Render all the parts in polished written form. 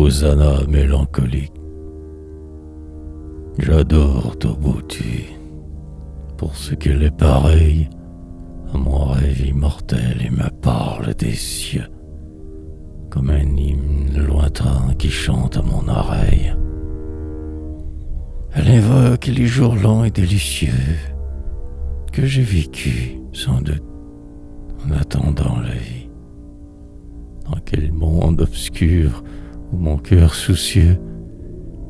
hosanna mélancolique. J'adore ta beauté, pour ce qu'elle est pareille à mon rêve immortel et me parle des cieux, comme un hymne lointain qui chante à mon oreille. Elle invoque les jours longs et délicieux que j'ai vécus, sans doute, en attendant la vie. Dans quel monde obscur où mon cœur soucieux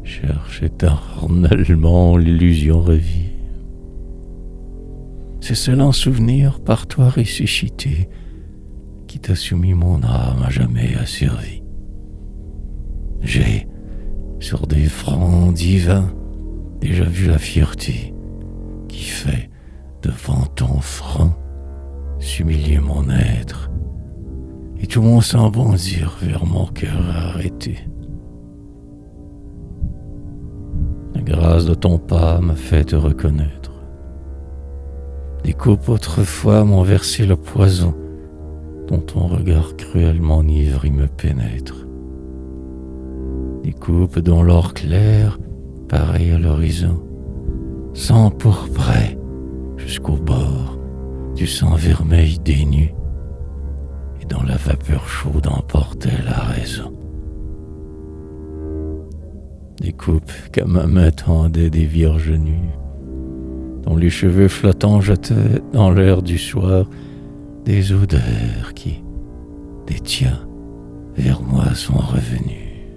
cherche éternellement l'illusion revit. C'est seul en souvenir par toi ressuscité qui t'a soumis mon âme à jamais asservie. J'ai, sur des fronts divins, déjà vu la fierté qui fait devant ton front s'humilier mon être et tout mon sang bondir vers mon cœur arrêté. La grâce de ton pas m'a fait te reconnaître. Des coupes autrefois m'ont versé le poison dont ton regard cruel m'enivre et me pénètre. Des coupes dont l'or clair, pareil à l'horizon, s'empourprait jusqu'au bord du sang vermeil des nues, et dont la vapeur chaude emportait la raison. Des coupes qu'à ma main tendaient des vierges nues, dont les cheveux flottants jetaient dans l'air du soir des odeurs qui, des tiens, vers moi sont revenues.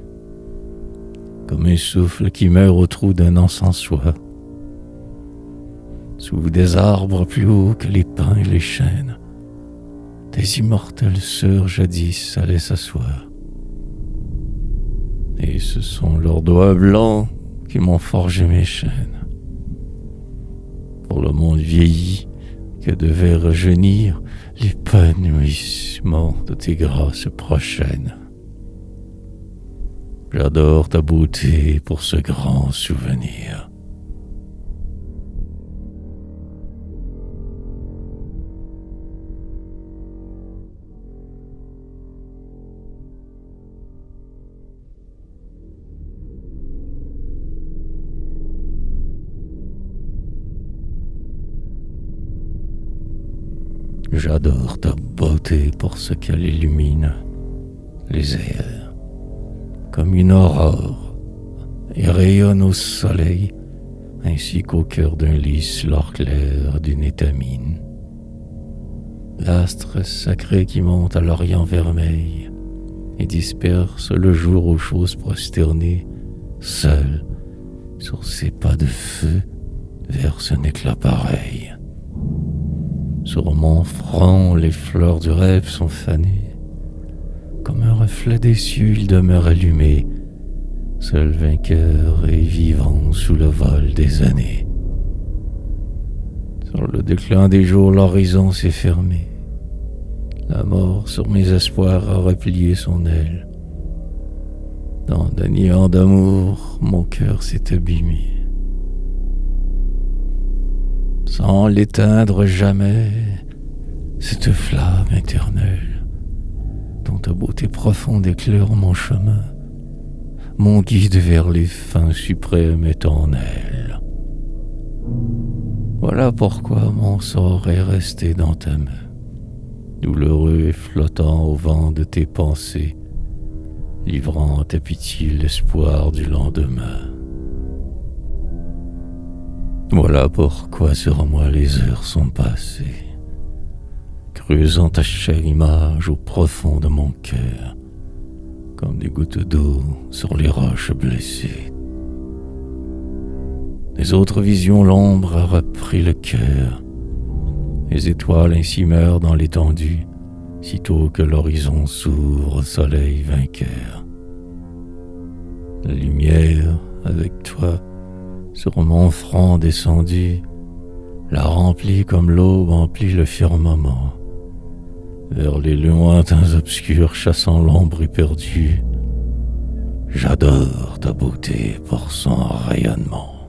Comme un souffle qui meurt au trou d'un encensoir, sous des arbres plus hauts que les pins et les chênes, des immortelles sœurs jadis allaient s'asseoir. Et ce sont leurs doigts blancs qui m'ont forgé mes chaînes. Pour le monde vieilli que devait rajeunir l'épanouissement de tes grâces prochaines. J'adore ta beauté pour ce grand souvenir. J'adore ta beauté pour ce qu'elle illumine les airs, comme une aurore, et rayonne au soleil, ainsi qu'au cœur d'un lys l'or clair d'une étamine. L'astre sacré qui monte à l'orient vermeil et disperse le jour aux choses prosternées, seul, sur ses pas de feu, verse un éclat pareil. Sur mon front, les fleurs du rêve sont fanées. Comme un reflet des cieux, il demeure allumé, seul vainqueur et vivant sous le vol des années. Sur le déclin des jours, l'horizon s'est fermé. La mort sur mes espoirs a replié son aile. Dans de néant d'amour, mon cœur s'est abîmé. Sans l'éteindre jamais, cette flamme éternelle, dont ta beauté profonde éclaire mon chemin, mon guide vers les fins suprêmes est en elle. Voilà pourquoi mon sort est resté dans ta main, douloureux et flottant au vent de tes pensées, livrant à ta pitié l'espoir du lendemain. Voilà pourquoi sur moi les heures sont passées, creusant ta chère image au profond de mon cœur, comme des gouttes d'eau sur les roches blessées. Les autres visions, l'ombre a repris le cœur, les étoiles ainsi meurent dans l'étendue, sitôt que l'horizon s'ouvre au soleil vainqueur. La lumière, avec toi, sur mon front descendu, la remplit comme l'aube emplit le firmament, vers les lointains obscurs chassant l'ombre éperdue. J'adore ta beauté pour son rayonnement.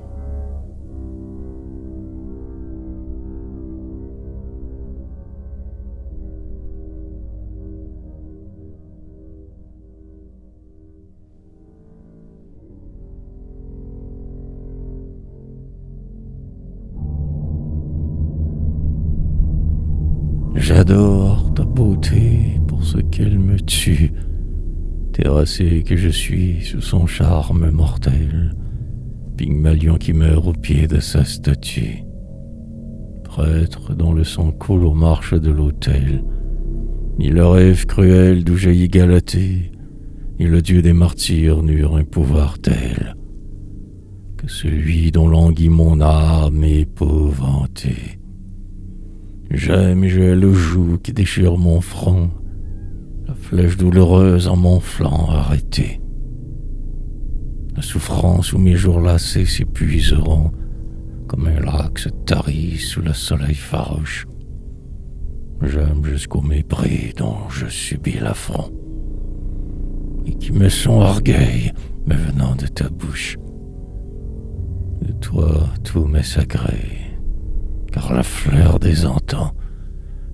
J'adore ta beauté pour ce qu'elle me tue, terrassé que je suis sous son charme mortel, Pygmalion qui meurt au pied de sa statue. Prêtre dont le sang coule aux marches de l'autel, ni le rêve cruel d'où jaillit Galatée, ni le dieu des martyrs n'eurent un pouvoir tel que celui dont languit mon âme épouvantée. J'aime et j'ai le joug qui déchire mon front, la flèche douloureuse en mon flanc arrêtée. La souffrance où mes jours lassés s'épuiseront, comme un lac se tarit sous le soleil farouche. J'aime jusqu'au mépris dont je subis l'affront, et qui me sont orgueil me venant de ta bouche. De toi tout m'est sacré, car la fleur des antan,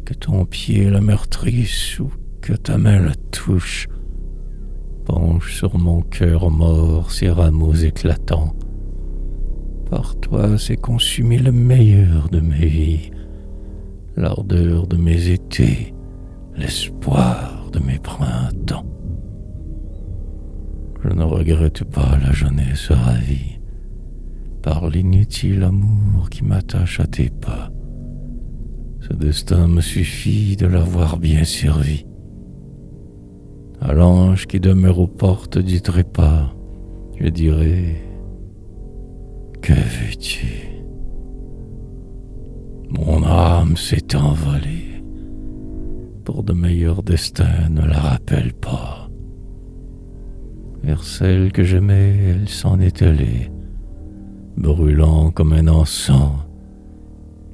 que ton pied la meurtrisse ou que ta main la touche, penche sur mon cœur mort ses rameaux éclatants. Par toi s'est consumé le meilleur de mes vies, l'ardeur de mes étés, l'espoir de mes printemps. Je ne regrette pas la jeunesse ravie par l'inutile amour qui m'attache à tes pas. Ce destin me suffit de l'avoir bien servi. À l'ange qui demeure aux portes du trépas, je dirai: que veux-tu? Mon âme s'est envolée, pour de meilleurs destins ne la rappelle pas. Vers celle que j'aimais, elle s'en est allée, brûlant comme un encens,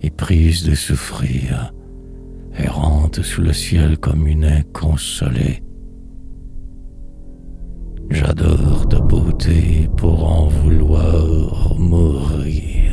éprise de souffrir, errante sous le ciel comme une inconsolée. J'adore ta beauté pour en vouloir mourir.